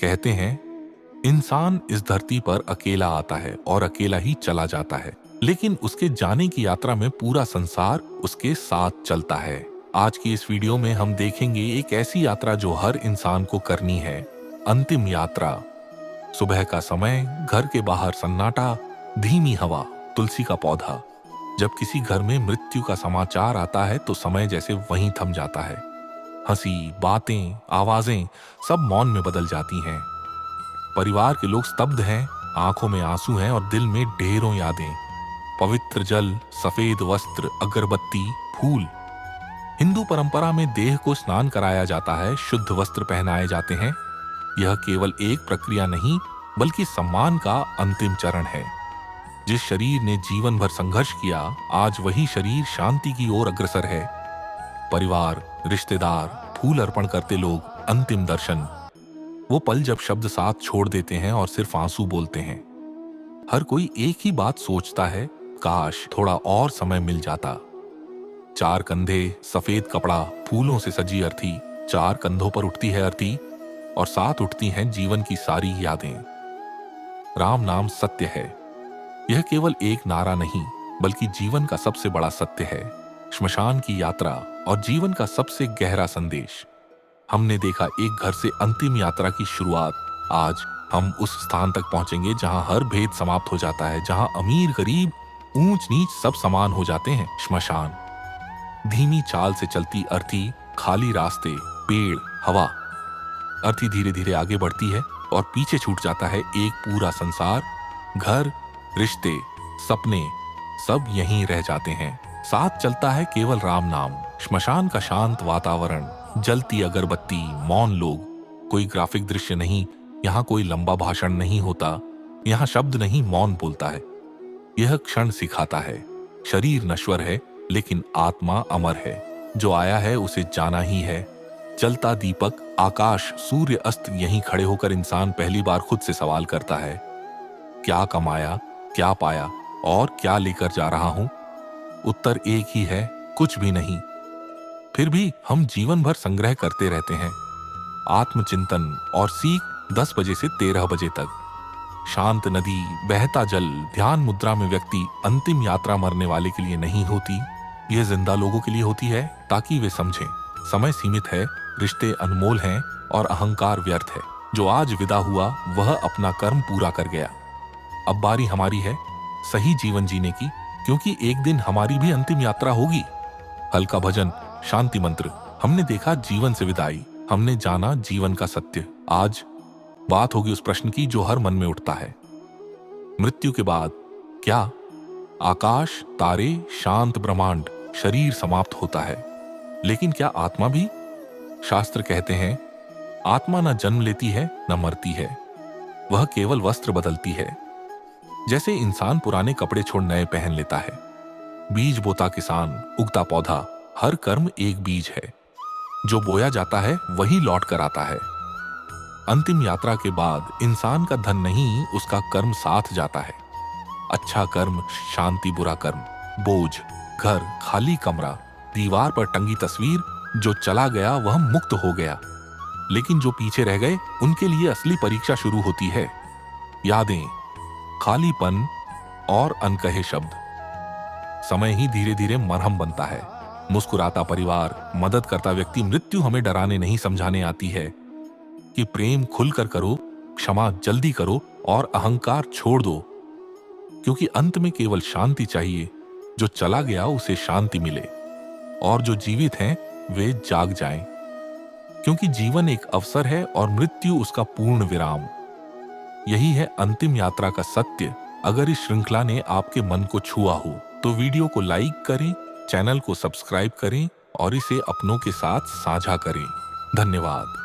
कहते हैं इंसान इस धरती पर अकेला आता है और अकेला ही चला जाता है, लेकिन उसके जाने की यात्रा में पूरा संसार उसके साथ चलता है। आज की इस वीडियो में हम देखेंगे एक ऐसी यात्रा जो हर इंसान को करनी है, अंतिम यात्रा। सुबह का समय, घर के बाहर सन्नाटा, धीमी हवा, तुलसी का पौधा। जब किसी घर में मृत्यु का समाचार आता है तो समय जैसे वहीं थम जाता है। हंसी, बातें, आवाजें सब मौन में बदल जाती हैं। परिवार के लोग स्तब्ध हैं, आंखों में आंसू हैं और दिल में ढेरों यादें। पवित्र जल, सफेद वस्त्र, अगरबत्ती, फूल। हिंदू परंपरा में देह को स्नान कराया जाता है, शुद्ध वस्त्र पहनाए जाते हैं। यह केवल एक प्रक्रिया नहीं बल्कि सम्मान का अंतिम चरण है। जिस शरीर ने जीवन भर संघर्ष किया, आज वही शरीर शांति की ओर अग्रसर है। परिवार, रिश्तेदार, फूल अर्पण करते लोग, अंतिम दर्शन। वो पल जब शब्द साथ छोड़ देते हैं और सिर्फ आंसू बोलते हैं। हर कोई एक ही बात सोचता है, काश थोड़ा और समय मिल जाता। चार कंधे, सफेद कपड़ा, फूलों से सजी अर्थी। चार कंधों पर उठती है अर्थी और साथ उठती हैं जीवन की सारी यादें। राम नाम सत्य है। यह केवल एक नारा नहीं बल्कि जीवन का सबसे बड़ा सत्य है। श्मशान की यात्रा और जीवन का सबसे गहरा संदेश। हमने देखा एक घर से अंतिम यात्रा की शुरुआत। आज हम उस स्थान तक पहुंचेंगे जहां हर भेद समाप्त हो जाता है, जहां अमीर गरीब, ऊंच नीच सब समान हो जाते हैं। श्मशान। धीमी चाल से चलती अर्थी, खाली रास्ते, पेड़, हवा। अर्थी धीरे धीरे आगे बढ़ती है और पीछे छूट जाता है एक पूरा संसार। घर, रिश्ते, सपने सब यहीं रह जाते हैं। साथ चलता है केवल राम नाम। श्मशान का शांत वातावरण, जलती अगरबत्ती, मौन लोग। कोई ग्राफिक दृश्य नहीं, यहाँ कोई लंबा भाषण नहीं होता। यहाँ शब्द नहीं, मौन बोलता है। यह क्षण सिखाता है, शरीर नश्वर है लेकिन आत्मा अमर है। जो आया है उसे जाना ही है। जलता दीपक, आकाश, सूर्य अस्त। यहीं खड़े होकर इंसान पहली बार खुद से सवाल करता है, क्या कमाया, क्या पाया और क्या लेकर जा रहा हूं? उत्तर एक ही है, कुछ भी नहीं। फिर भी हम जीवन भर संग्रह करते रहते हैं। आत्मचिंतन और सीख 10 बजे से 13 बजे तक। शांत नदी, बहता जल, ध्यान मुद्रा में व्यक्ति। अंतिम यात्रा मरने वाले के लिए नहीं होती, यह जिंदा लोगों के लिए होती है ताकि वे समझें समय सीमित है, रिश्ते अनमोल हैं और अहंकार व्यर्थ है। जो आज विदा हुआ वह अपना कर्म पूरा कर गया। अब बारी हमारी है सही जीवन जीने की, क्योंकि एक दिन हमारी भी अंतिम यात्रा होगी। हल्का भजन, शांति मंत्र। हमने देखा जीवन से विदाई, हमने जाना जीवन का सत्य। आज बात होगी उस प्रश्न की जो हर मन में उठता है, मृत्यु के बाद क्या? आकाश, तारे, शांत ब्रह्मांड, शरीर समाप्त होता है, लेकिन क्या आत्मा भी? शास्त्र कहते हैं आत्मा न जन्म लेती है न मरती है, वह केवल वस्त्र बदलती है। जैसे इंसान पुराने कपड़े छोड़ नए पहन लेता है। बीज बोता किसान, उगता पौधा। हर कर्म एक बीज है, जो बोया जाता है वही लौट कर आता है। अंतिम यात्रा के बाद इंसान का धन नहीं, उसका कर्म साथ जाता है। अच्छा कर्म, शांति, बुरा कर्म, बोझ, घर, खाली कमरा, दीवार पर टंगी तस्वीर। जो चला गया वह मुक्त हो गया, लेकिन जो पीछे रह गए उनके लिए असली परीक्षा शुरू होती है। यादें, खालीपन और अनकहे शब्द। समय ही धीरे धीरे मरहम बनता है। मुस्कुराता परिवार, मदद करता व्यक्ति। मृत्यु हमें डराने नहीं समझाने आती है कि प्रेम खुलकर करो, क्षमा जल्दी करो और अहंकार छोड़ दो, क्योंकि अंत में केवल शांति चाहिए। जो चला गया उसे शांति मिले और जो जीवित हैं वे जाग जाएं, क्योंकि जीवन एक अवसर है और मृत्यु उसका पूर्ण विराम। यही है अंतिम यात्रा का सत्य। अगर इस श्रृंखला ने आपके मन को छुआ हो तो वीडियो को लाइक करें, चैनल को सब्सक्राइब करें और इसे अपनों के साथ साझा करें। धन्यवाद।